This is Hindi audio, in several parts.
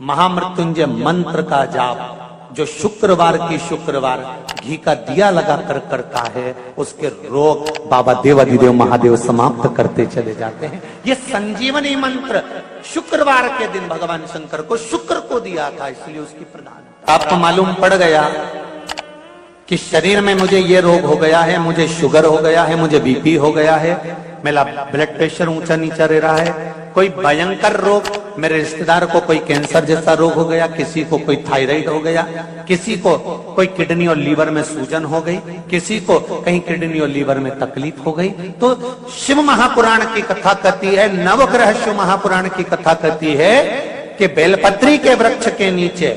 महामृत्युंजय मंत्र का जाप जो शुक्रवार की शुक्रवार घी का दिया लगा कर करता है, उसके रोग बाबा देवाधिदेव महादेव समाप्त करते चले जाते हैं। ये संजीवनी मंत्र शुक्रवार के दिन भगवान शंकर को शुक्र को दिया था, इसलिए उसकी प्रधानता। आपको मालूम पड़ गया कि शरीर में मुझे ये रोग हो गया है, मुझे शुगर हो गया है, मुझे बीपी हो गया है, मेरा ब्लड प्रेशर ऊंचा नीचा रह रहा है, कोई भयंकर रोग, मेरे रिश्तेदार को कोई कैंसर जैसा रोग हो गया, किसी को कोई थायराइड हो गया, किसी को कोई किडनी और लीवर में सूजन हो गई, किसी को कहीं किडनी और लीवर में तकलीफ हो गई। तो शिव महापुराण की कथा कहती है, नवग्रह शिव महापुराण की कथा कहती है कि बेलपत्री के वृक्ष के नीचे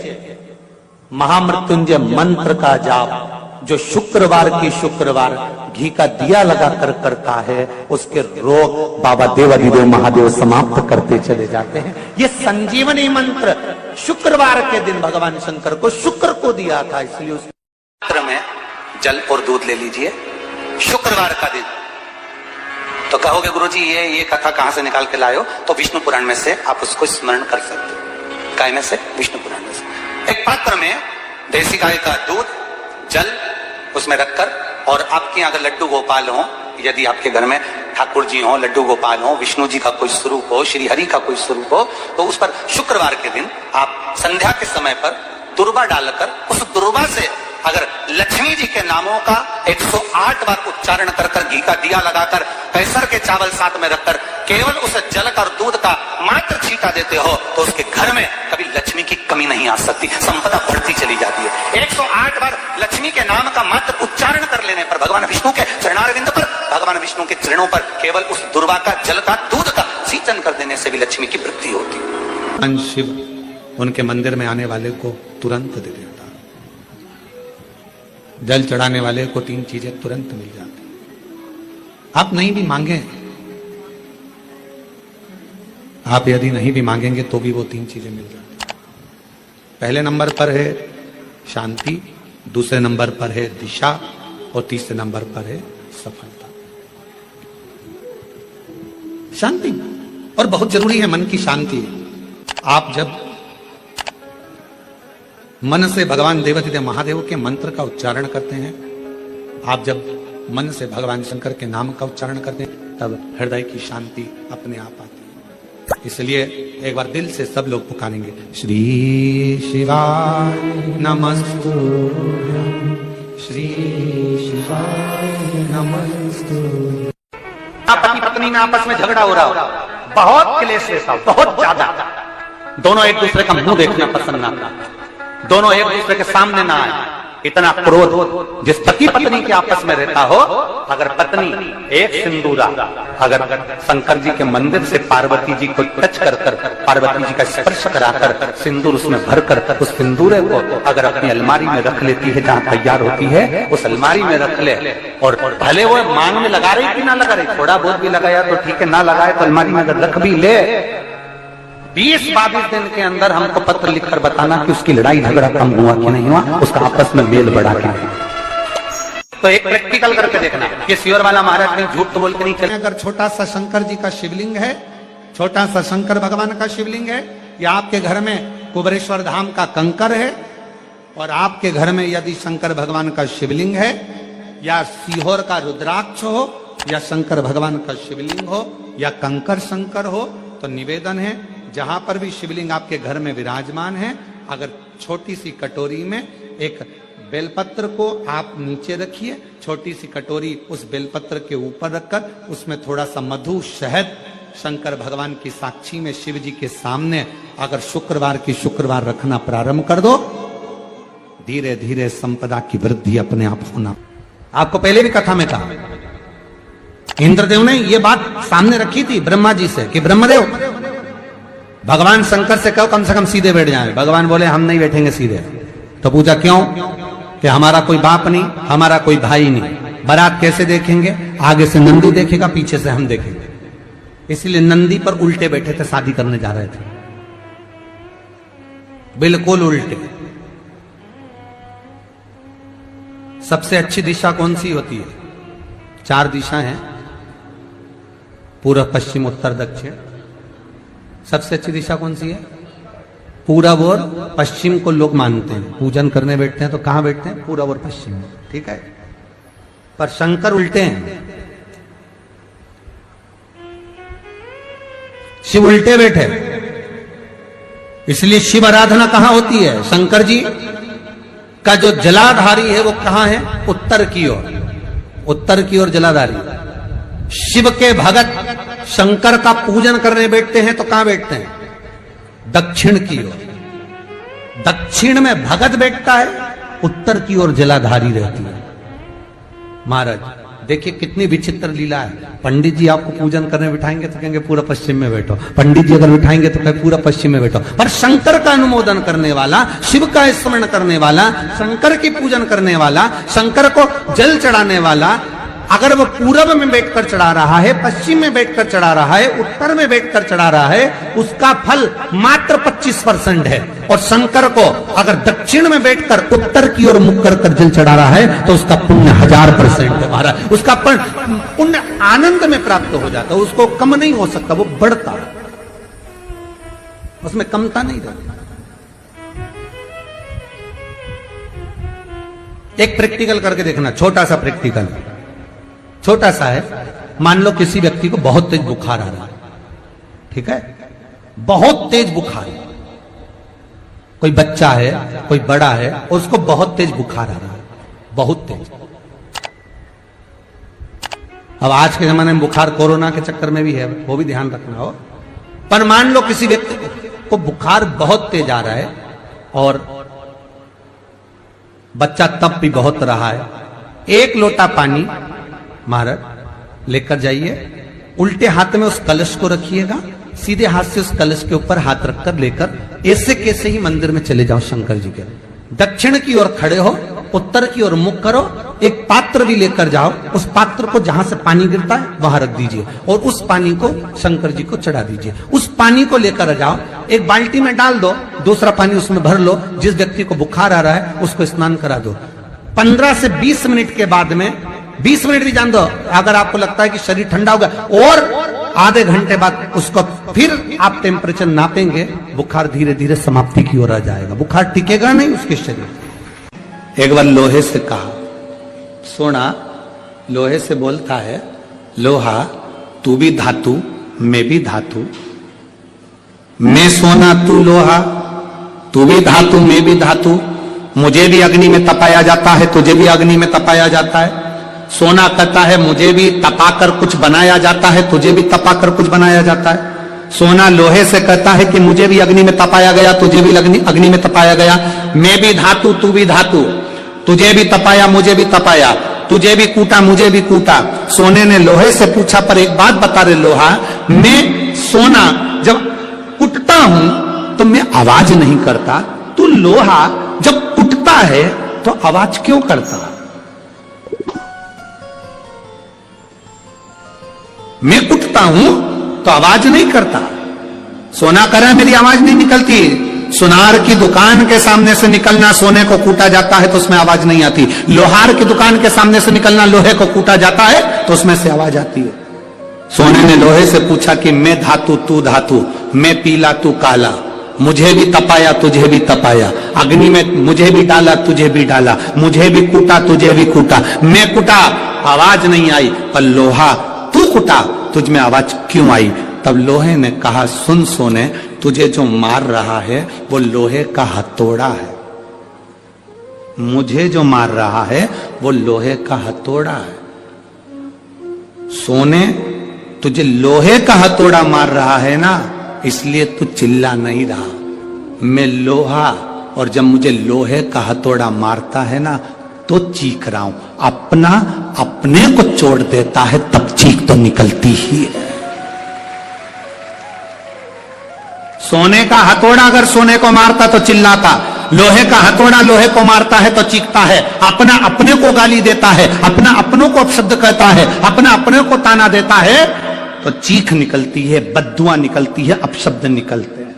महामृत्युंजय मंत्र का जाप जो शुक्रवार की शुक्रवार घी का दिया लगा कर करता है, उसके रोग बाबा देवाधिदेव महादेव समाप्त करते चले जाते हैं। ये संजीवनी मंत्र शुक्रवार के दिन भगवान शंकर को शुक्र को दिया था, इसलिए उस मंत्र में जल और दूध ले लीजिए शुक्रवार का दिन। तो कहोगे गुरुजी ये कथा कहां से निकाल के लाए हो? तो विष्णु पुराण में से आप उसको स्मरण कर सकते हो। काय में से? विष्णु पुराण में से। एक पात्र में देसी गाय का दूध, जल उसमें रखकर, और आपके अगर लड्डू गोपाल हो, यदि आपके घर में ठाकुर जी हो, लड्डू गोपाल हो, विष्णु जी का कोई स्वरूप हो, श्री हरि का कोई स्वरूप हो, तो उस पर शुक्रवार के दिन आप संध्या के समय पर दुर्वा डालकर उस दुर्वा से अगर लक्ष्मी जी के नामों का 108 बार उच्चारण कर कर घी का दिया लगाकर कैसर के चावल साथ में रखकर केवल उस जल का और दूध का मात्र छींटा देते हो, तो उसके घर में कभी लक्ष्मी की कमी नहीं आ सकती, संपदा बढ़ती चली जाती है। 108 बार लक्ष्मी के नाम का मात्र उच्चारण कर लेने पर भगवान विष्णु के चरणारविंद पर, भगवान विष्णु के चरणों पर केवल उस दुर्वा का, जल का, दूध का सिंचन कर देने से भी लक्ष्मी की वृद्धि होती। शिव उनके मंदिर में आने वाले को तुरंत दे देता, जल चढ़ाने वाले को 3 चीजें तुरंत मिल जाती। आप नहीं भी मांगे, आप यदि नहीं भी मांगेंगे तो भी वो 3 चीजें मिल जाती। पहले नंबर पर है शांति, दूसरे नंबर पर है दिशा, और तीसरे नंबर पर है सफलता। शांति, और बहुत जरूरी है मन की शांति। आप जब मन से भगवान देवाधिदेव महादेव के मंत्र का उच्चारण करते हैं, आप जब मन से भगवान शंकर के नाम का उच्चारण करते हैं, तब हृदय की शांति अपने आप आती है। इसलिए एक बार दिल से सब लोग पुकारेंगे, श्री शिवाय नमस्तुभ्यं, श्री शिवाय नमस्तुभ्यं। पति पत्नी में आपस में झगड़ा हो रहा हो, बहुत क्लेश रहता हो, बहुत ज्यादा, दोनों एक दूसरे का मुंह देखना पसंद ना करते, दोनों एक दूसरे के सामने ना आए, इतना क्रोध जिस पति पत्नी के आपस में रहता हो, अगर पत्नी एक सिंदूरा अगर शंकर जी के मंदिर से पार्वती जी को टच कर कर, पार्वती जी का स्पर्श कराकर सिंदूर उसमें भरकर उस सिंदूरे को अगर अपनी अलमारी में रख लेती है, जहां तैयार होती है उस अलमारी में रख ले, और भले वो मांग में लगा रही कि ना लगा रही, थोड़ा बहुत भी लगाया तो ठीक है, ना लगाए तो अलमारी में अगर रख भी ले, 20-22 दिन के अंदर हमको पत्र लिखकर बताना कि उसकी लड़ाई झगड़ा कम हुआ कि नहीं हुआ, उसका आपस में मेल बढ़ा के। तो एक प्रैक्टिकल करके देखना कि सियोर वाला महाराज ने झूठ तो बोल के नहीं चले। अगर छोटा सा शंकर जी का शिवलिंग है, छोटा सा शंकर भगवान का शिवलिंग है, या आपके घर में कुबरेश्वर धाम का कंकर है, और आपके घर में यदि शंकर भगवान का शिवलिंग है, या सीहोर का रुद्राक्ष हो, या शंकर भगवान का शिवलिंग हो, या कंकर शंकर हो, तो निवेदन है जहां पर भी शिवलिंग आपके घर में विराजमान है, अगर छोटी सी कटोरी में एक बेलपत्र को आप नीचे रखिए, छोटी सी कटोरी उस बेलपत्र के ऊपर रखकर उसमें थोड़ा सा मधु, शहद, शंकर भगवान की साक्षी में शिव जी के सामने अगर शुक्रवार की शुक्रवार रखना प्रारंभ कर दो, धीरे धीरे संपदा की वृद्धि अपने आप होना। आपको पहले भी कथा में कहा, इंद्रदेव ने यह बात सामने रखी थी ब्रह्मा जी से कि ब्रह्मदेव भगवान शंकर से कहो कम से कम सीधे बैठ जाए। भगवान बोले हम नहीं बैठेंगे सीधे। तो पूछा क्यों? कि हमारा कोई बाप नहीं, हमारा कोई भाई नहीं, बारात कैसे देखेंगे? आगे से नंदी देखेगा, पीछे से हम देखेंगे। इसलिए नंदी पर उल्टे बैठे थे, शादी करने जा रहे थे, बिल्कुल उल्टे। सबसे अच्छी दिशा कौन सी होती है? 4 दिशा हैं, पूर्व, पश्चिम, उत्तर, दक्षिण। सबसे अच्छी दिशा कौन सी है? पूरब और पश्चिम को लोग मानते हैं, पूजन करने बैठते हैं तो कहां बैठते हैं? पूरब और पश्चिम में, ठीक है। पर शंकर उल्टे हैं, शिव उल्टे बैठे, इसलिए शिव आराधना कहां होती है? शंकर जी का जो जलाधारी है वो कहां है? उत्तर की ओर, उत्तर की ओर जलाधारी। शिव के भगत शंकर का पूजन करने बैठते हैं तो कहां बैठते हैं? दक्षिण की ओर। दक्षिण में भगत बैठता है, उत्तर की ओर जलाधारी रहती है। महाराज देखिए कितनी विचित्र लीला है। पंडित जी आपको पूजन करने बिठाएंगे तो कहेंगे पूरा पश्चिम में बैठो, पंडित जी अगर बिठाएंगे तो कहेंगे पूरा पश्चिम में बैठो। पर शंकर का अनुमोदन करने वाला, शिव का स्मरण करने वाला, शंकर की पूजन करने वाला, शंकर को जल चढ़ाने वाला, अगर वो पूरब में बैठकर चढ़ा रहा है, पश्चिम में बैठकर चढ़ा रहा है, उत्तर में बैठकर चढ़ा रहा है, उसका फल मात्र 25% है। और शंकर को अगर दक्षिण में बैठकर उत्तर की ओर मुख कर जल चढ़ा रहा है तो उसका पुण्य 1000% है महाराज। उसका पुण्य आनंद में प्राप्त हो जाता है, उसको कम नहीं हो सकता, वो बढ़ता, उसमें कमता नहीं रहती। एक प्रैक्टिकल करके देखना, छोटा सा प्रैक्टिकल, छोटा सा है। मान लो किसी व्यक्ति को बहुत तेज बुखार आ रहा है, ठीक है, बहुत तेज बुखार, कोई बच्चा है, कोई बड़ा है, और उसको बहुत तेज बुखार आ रहा है, बहुत तेज। अब आज के जमाने में बुखार कोरोना के चक्कर में भी है, वो भी ध्यान रखना हो। पर मान लो किसी व्यक्ति को बुखार बहुत तेज आ रहा है और बच्चा तप भी बहुत रहा है, एक लोटा पानी महाराज लेकर जाइए, उल्टे हाथ में उस कलश को रखिएगा, सीधे हाथ से उस कलश के ऊपर हाथ रखकर लेकर ऐसे कैसे ही मंदिर में चले जाओ शंकर जी के। दक्षिण की ओर खड़े हो, उत्तर की ओर मुख करो, एक पात्र भी लेकर जाओ, उस पात्र को जहां से पानी गिरता है वहां रख दीजिए और उस पानी को शंकर जी को चढ़ा दीजिए। उस पानी को लेकर जाओ, एक बाल्टी में डाल दो, दूसरा पानी उसमें भर लो, जिस व्यक्ति को बुखार आ रहा है उसको स्नान करा दो। 15 से 20 मिनट के बाद में, 20 मिनट भी जान दो, अगर आपको लगता है कि शरीर ठंडा होगा, और आधे घंटे बाद उसको फिर आप टेम्परेचर नापेंगे, बुखार धीरे धीरे समाप्ति की ओर आ जाएगा, बुखार टिकेगा नहीं उसके शरीर। एक बार लोहे से कहा, सोना लोहे से बोलता है, लोहा तू भी धातु मैं भी धातु, मैं सोना तू लोहा, तू भी धातु मैं भी धातु, मुझे भी अग्नि में तपाया जाता है, तुझे भी अग्नि में तपाया जाता है। सोना कहता है मुझे भी तपाकर कुछ बनाया जाता है, तुझे भी तपाकर कुछ बनाया जाता है। सोना लोहे से कहता है कि मुझे भी अग्नि में तपाया गया, तुझे भी अग्नि में तपाया गया, मैं भी धातु तू भी धातु, तुझे भी तपाया मुझे भी तपाया, तुझे भी कूटा मुझे भी कूटा। सोने ने लोहे से पूछा, पर एक बात बता रहे लोहा, मैं सोना जब कुटता हूं तो मैं आवाज नहीं करता, तू लोहा जब कुटता है तो आवाज क्यों करता? मैं कुटता हूं तो आवाज नहीं करता। सोना कह रहा है मेरी आवाज नहीं निकलती। सुनार की दुकान के सामने से निकलना, सोने को कूटा जाता है तो उसमें आवाज नहीं आती। लोहार की दुकान के सामने से निकलना, लोहे को कूटा जाता है तो उसमें से आवाज आती है। सोने ने लोहे से पूछा कि मैं धातु तू धातु, मैं पीला तू काला, मुझे भी तपाया तुझे भी तपाया, अग्नि में मुझे भी डाला तुझे भी डाला, मुझे भी कूटा तुझे भी कूटा, मैं कुटा आवाज नहीं आई, पर लोहा तू कुटा तुझ में आवाज क्यों आई? तब लोहे ने कहा, सुन सोने, तुझे जो मार रहा है वो लोहे का हथौड़ा है, मुझे जो मार रहा है वो लोहे का हथौड़ा है। सोने तुझे लोहे का हथौड़ा मार रहा है ना, इसलिए तू चिल्ला नहीं रहा। मैं लोहा, और जब मुझे लोहे का हथौड़ा मारता है ना तो चीख रहा हूं। अपना अपने को चोट देता है तब चीख तो निकलती ही है। सोने का हथौड़ा अगर सोने को मारता तो चिल्लाता, लोहे का हथौड़ा लोहे को मारता है तो चीखता है। अपना अपने को गाली देता है, अपना अपनों को अपशब्द कहता है, अपना अपने को ताना देता है तो चीख निकलती है, बद्दुआ निकलती है, अपशब्द निकलते हैं।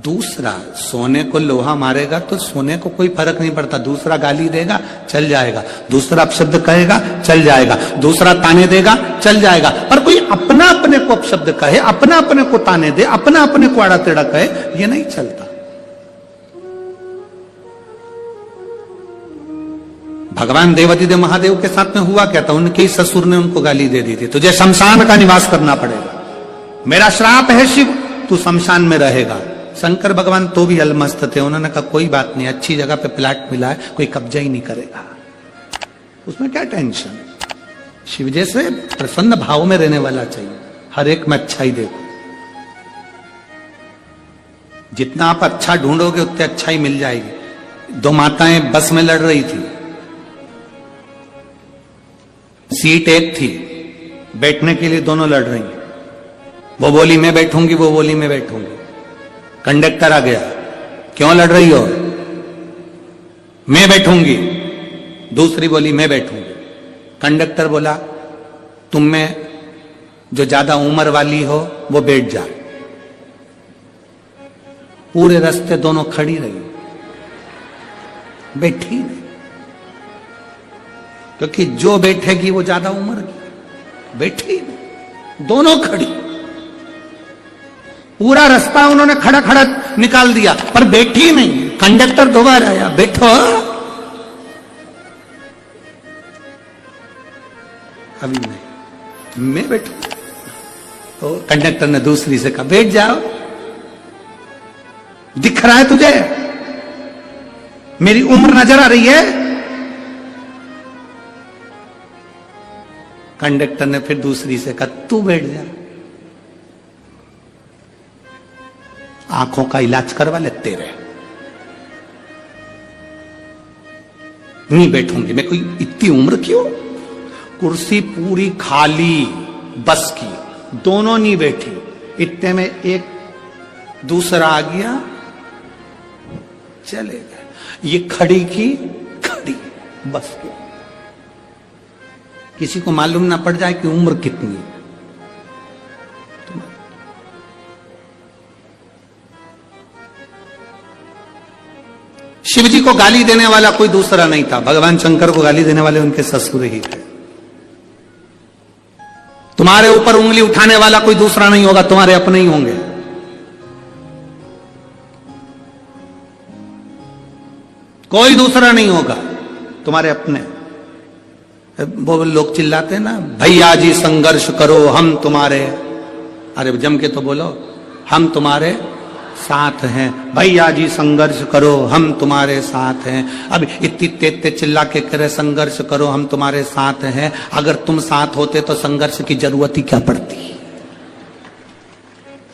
दूसरा, सोने को लोहा मारेगा तो सोने को कोई फर्क नहीं पड़ता, दूसरा गाली देगा चल जाएगा, दूसरा अपशब्द कहेगा चल जाएगा, दूसरा ताने देगा चल जाएगा, पर कोई अपना अपने को अपशब्द कहे, अपना अपने को ताने दे, अपना अपने को आड़ा टेढ़ा कहे, ये नहीं चलता। भगवान देवादिदेव महादेव के साथ में हुआ क्या था, उनके ही ससुर ने उनको गाली दे दी थी, तुझे शमशान का निवास करना पड़ेगा, मेरा श्राप है शिव, तू शमशान में रहेगा। शंकर भगवान तो भी अलमस्त थे, उन्होंने कहा कोई बात नहीं, अच्छी जगह पे प्लाट मिला है, कोई कब्जा ही नहीं करेगा, उसमें क्या टेंशन। शिव जैसे प्रसन्न भाव में रहने वाला चाहिए, हर एक में अच्छा ही देखो, जितना आप अच्छा ढूंढोगे उतने अच्छा ही मिल जाएगी। दो माताएं बस में लड़ रही थी, सीट एक थी, बैठने के लिए दोनों लड़ रही, वो बोली मैं बैठूंगी, वो बोली मैं बैठूंगी। कंडक्टर आ गया, क्यों लड़ रही हो? मैं बैठूंगी, दूसरी बोली मैं बैठूंगी। कंडक्टर बोला तुम में जो ज्यादा उम्र वाली हो वो बैठ जा। पूरे रास्ते दोनों खड़ी रही, बैठी नहीं, क्योंकि जो बैठेगी वो ज्यादा उम्र की, बैठी नहीं, दोनों खड़ी। पूरा रास्ता उन्होंने खड़ा खड़ा निकाल दिया, पर बैठी नहीं। कंडक्टर दोबारा आया, बैठो अभी नहीं, मैं बैठू। तो कंडक्टर ने दूसरी से कहा बैठ जाओ, दिख रहा है तुझे, मेरी उम्र नजर आ रही है। कंडक्टर ने फिर दूसरी से कहा तू बैठ जा, आंखों का इलाज करवा ले तेरे। नहीं बैठूंगी मैं, कोई इतनी उम्र क्यों। कुर्सी पूरी खाली बस की, दोनों नहीं बैठी, इतने में एक दूसरा आ गया, चले गए। ये खड़ी की खड़ी बस की, किसी को मालूम ना पड़ जाए कि उम्र कितनी। शिव जी को गाली देने वाला कोई दूसरा नहीं था, भगवान शंकर को गाली देने वाले उनके ससुर ही थे। तुम्हारे ऊपर उंगली उठाने वाला कोई दूसरा नहीं होगा, तुम्हारे अपने ही होंगे। कोई दूसरा नहीं होगा, तुम्हारे अपने। वो लोग चिल्लाते हैं ना, भैया जी संघर्ष करो हम तुम्हारे, अरे जम के तो बोलो, हम तुम्हारे साथ हैं, भैया जी संघर्ष करो हम तुम्हारे साथ हैं। अब इतनी तेज चिल्ला के करे संघर्ष करो हम तुम्हारे साथ हैं, अगर तुम साथ होते तो संघर्ष की जरूरत ही क्या पड़ती,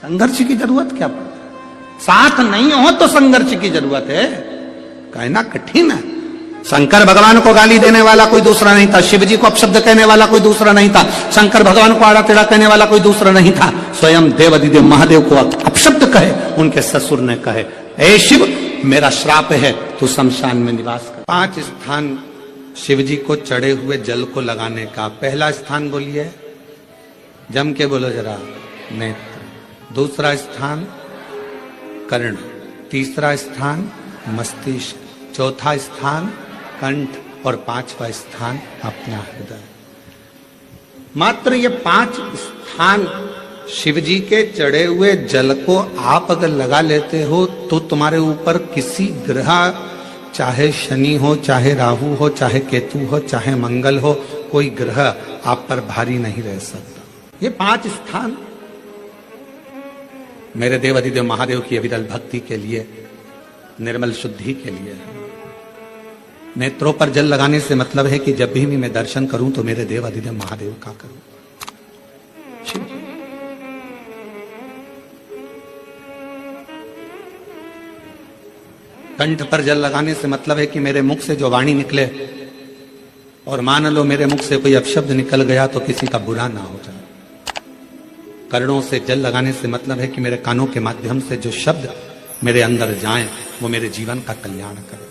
संघर्ष की जरूरत क्या पड़ती। साथ नहीं हो तो संघर्ष की जरूरत है, कहना कठिन है। शंकर भगवान को गाली देने वाला कोई दूसरा नहीं था, शिव जी को अपशब्द कहने वाला कोई दूसरा नहीं था, शंकर भगवान को आड़ा टेढ़ा कहने वाला कोई दूसरा नहीं था, स्वयं देवादिदेव महादेव को अपशब्द कहे उनके ससुर ने कहे, ए शिव मेरा श्राप है, तू शमशान में निवास कर। 5 स्थान शिव जी को चढ़े हुए जल को लगाने का। पहला स्थान बोलिए, जम के बोलो जरा, नेत्र। दूसरा स्थान कर्ण, तीसरा स्थान मस्तिष्क, चौथा स्थान कंठ और 5वां स्थान अपना हृदय। मात्र ये 5 स्थान शिव जी के चढ़े हुए जल को आप अगर लगा लेते हो तो तुम्हारे ऊपर किसी ग्रह, चाहे शनि हो, चाहे राहु हो, चाहे केतु हो, चाहे मंगल हो, कोई ग्रह आप पर भारी नहीं रह सकता। ये 5 स्थान मेरे देवादिदेव महादेव की अविरल भक्ति के लिए, निर्मल शुद्धि के लिए है। नेत्रों पर जल लगाने से मतलब है कि जब भी मैं दर्शन करूं तो मेरे देवादिदेव महादेव का करूं। कंठ पर जल लगाने से मतलब है कि मेरे मुख से जो वाणी निकले, और मान लो मेरे मुख से कोई अपशब्द निकल गया तो किसी का बुरा ना हो जाए। कर्णों से जल लगाने से मतलब है कि मेरे कानों के माध्यम से जो शब्द मेरे अंदर जाएं वो मेरे जीवन का कल्याण करें।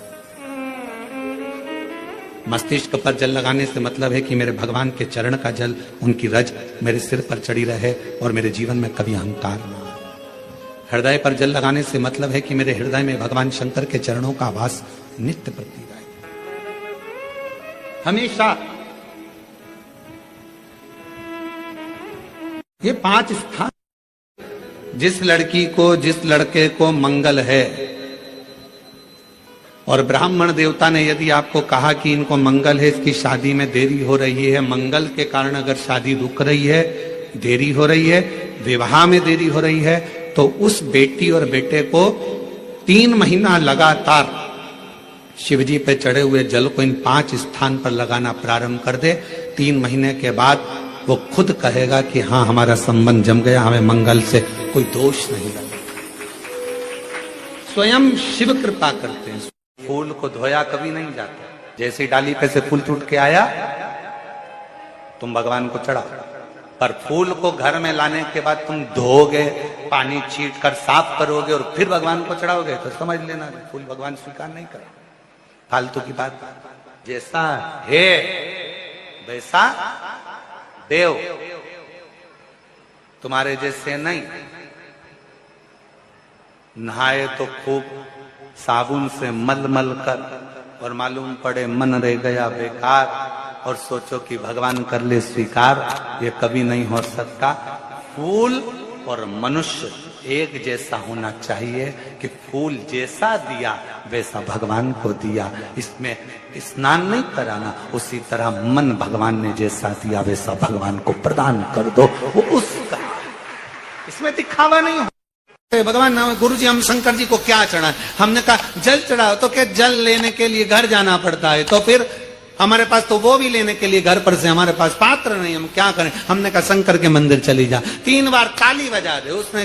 मस्तिष्क पर जल लगाने से मतलब है कि मेरे भगवान के चरण का जल, उनकी रज मेरे सिर पर चढ़ी रहे और मेरे जीवन में कभी अहंकार ना आए। हृदय पर जल लगाने से मतलब है कि मेरे हृदय में भगवान शंकर के चरणों का वास नित्य प्रतीत रहे, हमेशा। ये 5 स्थान, जिस लड़की को जिस लड़के को मंगल है, और ब्राह्मण देवता ने यदि आपको कहा कि इनको मंगल है, इसकी शादी में देरी हो रही है, मंगल के कारण अगर शादी रुक रही है, देरी हो रही है, विवाह में देरी हो रही है, तो उस बेटी और बेटे को 3 महीना लगातार शिवजी पे चढ़े हुए जल को इन 5 स्थान पर लगाना प्रारंभ कर दे। 3 महीने के बाद वो खुद कहेगा कि हाँ, हमारा संबंध जम गया, हमें मंगल से कोई दोष नहीं लगा। स्वयं शिव कृपा करते हैं। फूल को धोया कभी नहीं जाता, जैसे डाली पे से फूल टूट के आया तुम भगवान को चढ़ा, पर फूल को घर में लाने के बाद तुम धोगे, पानी छीट कर साफ करोगे और फिर भगवान को चढ़ाओगे, तो समझ लेना फूल भगवान स्वीकार नहीं कर। फालतू की बात। जैसा है वैसा देव, तुम्हारे जैसे नहीं। नहाए तो खूब साबुन से मल मल कर, और मालूम पड़े मन रह गया बेकार, और सोचो कि भगवान कर ले स्वीकार, ये कभी नहीं हो सकता। फूल और मनुष्य एक जैसा होना चाहिए कि फूल जैसा दिया वैसा भगवान को दिया। इसमें स्नान नहीं कराना, उसी तरह मन भगवान ने जैसा दिया वैसा भगवान को प्रदान कर दो, वो उसका। इसमें दिखावा नहीं हो। भगवान गुरु जी, हम शंकर जी को क्या चढ़ाएं? हमने कहा जल चढ़ाओ, तो क्या जल लेने के लिए घर जाना पड़ता है, तो फिर हमारे पास तो वो भी लेने के लिए घर पर से हमारे पास पात्र नहीं, हम क्या करें? हमने कहा शंकर के मंदिर चली जा, 3 बार ताली बजा दे। उसने